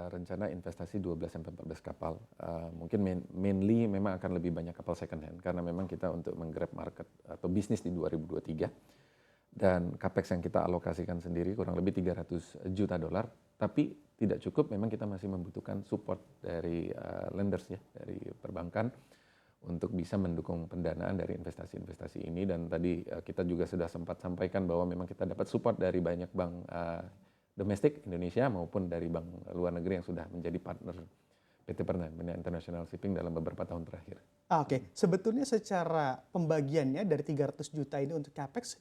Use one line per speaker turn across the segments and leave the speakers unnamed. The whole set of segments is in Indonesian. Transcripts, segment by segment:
rencana investasi 12 sampai 14 kapal. Mungkin mainly memang akan lebih banyak kapal second hand karena memang kita untuk menggrab market atau bisnis di 2023. Dan capex yang kita alokasikan sendiri kurang lebih 300 juta dolar, tapi tidak cukup, memang kita masih membutuhkan support dari lenders ya, dari perbankan untuk bisa mendukung pendanaan dari investasi-investasi ini. Dan tadi kita juga sudah sempat sampaikan bahwa memang kita dapat support dari banyak bank domestik Indonesia maupun dari bank luar negeri yang sudah menjadi partner PT Pertamina International Shipping dalam beberapa tahun terakhir.
Oke, sebetulnya secara pembagiannya dari 300 juta ini untuk capex,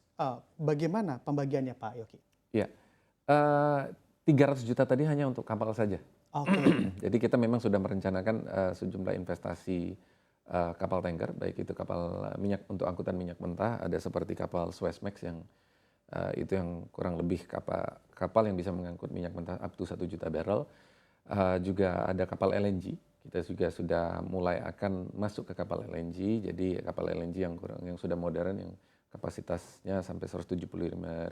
bagaimana pembagiannya Pak Yoki?
Ya, 300 juta tadi hanya untuk kapal saja.
Oke.
Jadi kita memang sudah merencanakan sejumlah investasi kapal tanker, baik itu kapal minyak untuk angkutan minyak mentah, ada seperti kapal Suezmax yang itu yang kurang lebih kapal yang bisa mengangkut minyak mentah up to 1 juta barrel. Juga ada kapal LNG, kita juga sudah mulai akan masuk ke kapal LNG, jadi kapal LNG yang sudah modern, yang kapasitasnya sampai 175.000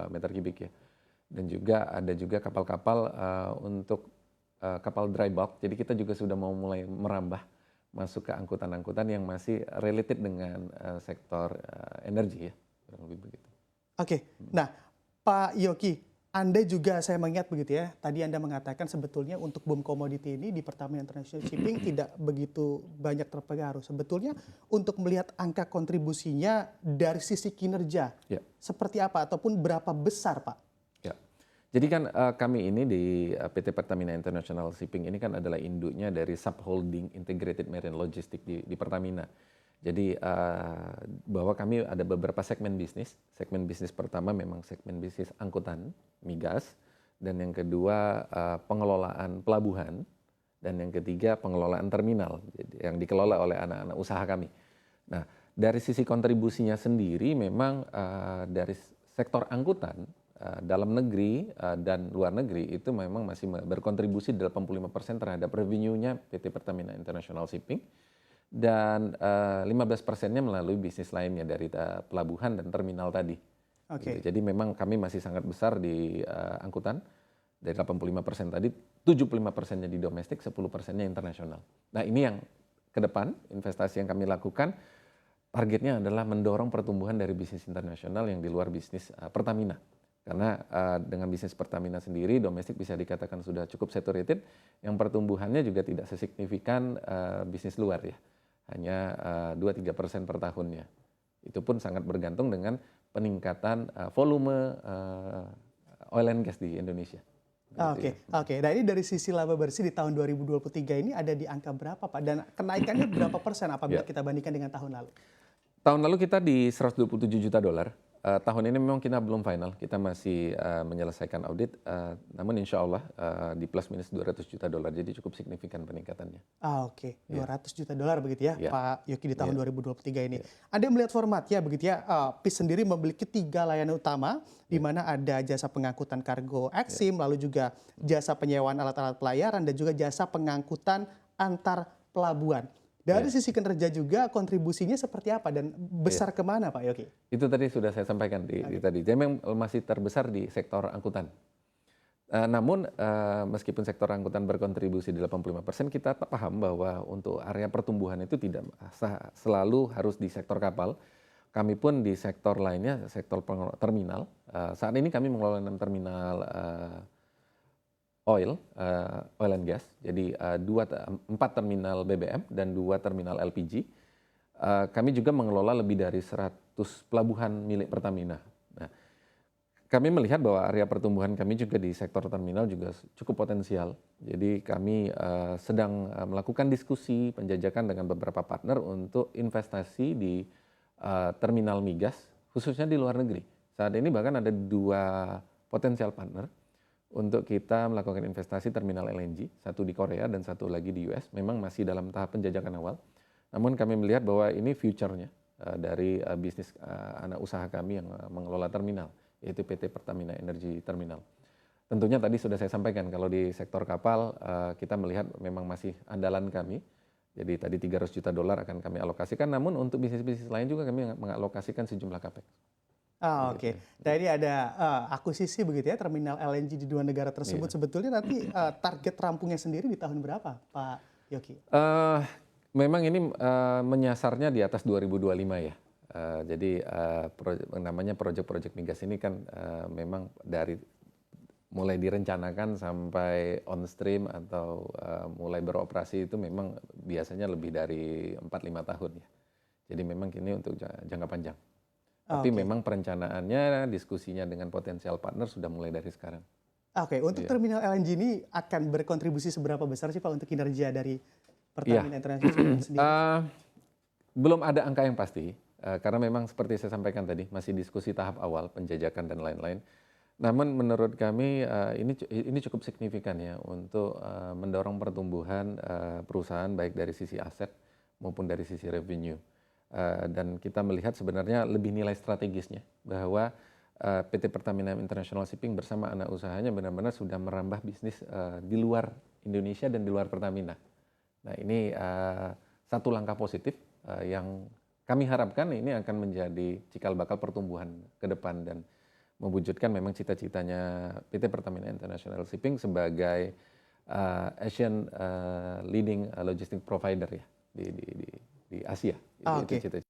meter kubik ya. Dan juga ada juga kapal-kapal untuk kapal dry bulk, jadi kita juga sudah mau mulai merambah masuk ke angkutan-angkutan yang masih related dengan sektor energi ya, kurang lebih begitu.
Oke, nah Pak Yoki, Anda juga saya mengingat begitu ya, tadi Anda mengatakan sebetulnya untuk boom komoditi ini di Pertamina International Shipping tidak begitu banyak terpengaruh. Sebetulnya untuk melihat angka kontribusinya dari sisi kinerja, seperti apa ataupun berapa besar Pak?
Ya, jadi kan kami ini di PT Pertamina International Shipping ini kan adalah induknya dari subholding Integrated Marine Logistics di Pertamina. Jadi bahwa kami ada beberapa segmen bisnis. Segmen bisnis pertama memang segmen bisnis angkutan migas, dan yang kedua pengelolaan pelabuhan, dan yang ketiga pengelolaan terminal yang dikelola oleh anak-anak usaha kami. Nah, dari sisi kontribusinya sendiri memang dari sektor angkutan dalam negeri dan luar negeri itu memang masih berkontribusi 85% terhadap revenue-nya PT Pertamina International Shipping. Dan 15%-nya melalui bisnis lainnya dari pelabuhan dan terminal tadi.
Oke.
Jadi memang kami masih sangat besar di angkutan, dari 85% tadi, 75%-nya di domestik, 10%-nya internasional. Nah ini yang ke depan, investasi yang kami lakukan, targetnya adalah mendorong pertumbuhan dari bisnis internasional yang di luar bisnis Pertamina. Karena dengan bisnis Pertamina sendiri, domestik bisa dikatakan sudah cukup saturated, yang pertumbuhannya juga tidak sesignifikan bisnis luar ya. Hanya 2-3% per tahunnya. Itu pun sangat bergantung dengan peningkatan volume oil and gas di Indonesia.
Oke. Nah ini dari sisi laba bersih di tahun 2023 ini ada di angka berapa Pak? Dan kenaikannya berapa persen apabila kita bandingkan dengan tahun lalu?
Tahun lalu kita di 127 juta dolar. Tahun ini memang kita belum final, kita masih menyelesaikan audit, namun insya Allah di plus minus 200 juta dolar, jadi cukup signifikan peningkatannya.
Oke, 200 juta dolar begitu ya Pak Yoki di tahun 2023 ini.
Yeah.
Anda melihat formatnya begitu ya, PIS sendiri memiliki 3 layanan utama, di mana ada jasa pengangkutan kargo eksim, lalu juga jasa penyewaan alat-alat pelayaran, dan juga jasa pengangkutan antar pelabuhan. Dari sisi kinerja juga kontribusinya seperti apa dan besar kemana Pak Yoki?
Itu tadi sudah saya sampaikan tadi. Dia memang masih terbesar di sektor angkutan. Namun meskipun sektor angkutan berkontribusi 85%, kita paham bahwa untuk area pertumbuhan itu tidak selalu harus di sektor kapal. Kami pun di sektor lainnya, sektor terminal. Saat ini kami mengelola 6 terminal oil and gas, jadi 4 terminal BBM dan 2 terminal LPG. Kami juga mengelola lebih dari 100 pelabuhan milik Pertamina. Nah, kami melihat bahwa area pertumbuhan kami juga di sektor terminal juga cukup potensial. Jadi kami sedang melakukan diskusi penjajakan dengan beberapa partner untuk investasi di terminal migas, khususnya di luar negeri. Saat ini bahkan ada 2 potensial partner untuk kita melakukan investasi terminal LNG, satu di Korea dan satu lagi di US. Memang masih dalam tahap penjajakan awal. Namun kami melihat bahwa ini future-nya dari bisnis anak usaha kami yang mengelola terminal, yaitu PT Pertamina Energy Terminal. Tentunya tadi sudah saya sampaikan kalau di sektor kapal kita melihat memang masih andalan kami. Jadi tadi 300 juta dolar akan kami alokasikan, namun untuk bisnis-bisnis lain juga kami mengalokasikan sejumlah capex.
Ah,
Gitu.
oke. Jadi ada akuisisi begitu ya terminal LNG di dua negara tersebut.
Iya.
Sebetulnya nanti target rampungnya sendiri di tahun berapa, Pak Yoki?
Eh, Memang ini menyasarnya di atas 2025 ya. Jadi namanya proyek-proyek migas ini kan memang dari mulai direncanakan sampai on stream atau mulai beroperasi itu memang biasanya lebih dari 4-5 tahun ya. Jadi memang ini untuk jangka panjang.
Ah,
Tapi
oke.
memang perencanaannya, diskusinya dengan potensial partner sudah mulai dari sekarang.
Oke, untuk
Iya.
terminal LNG ini akan berkontribusi seberapa besar sih Pak untuk kinerja dari
Iya.
Pertamina International Shipping sendiri?
Belum ada angka yang pasti, karena memang seperti saya sampaikan tadi, masih diskusi tahap awal, penjajakan dan lain-lain. Namun menurut kami ini cukup signifikan ya untuk mendorong pertumbuhan perusahaan baik dari sisi aset maupun dari sisi revenue. Dan kita melihat sebenarnya lebih nilai strategisnya bahwa PT Pertamina International Shipping bersama anak usahanya benar-benar sudah merambah bisnis di luar Indonesia dan di luar Pertamina. Nah ini satu langkah positif yang kami harapkan ini akan menjadi cikal bakal pertumbuhan ke depan dan mewujudkan memang cita-citanya PT Pertamina International Shipping sebagai Asian leading logistic provider ya di Asia. Itu
Oke.
cita-cita.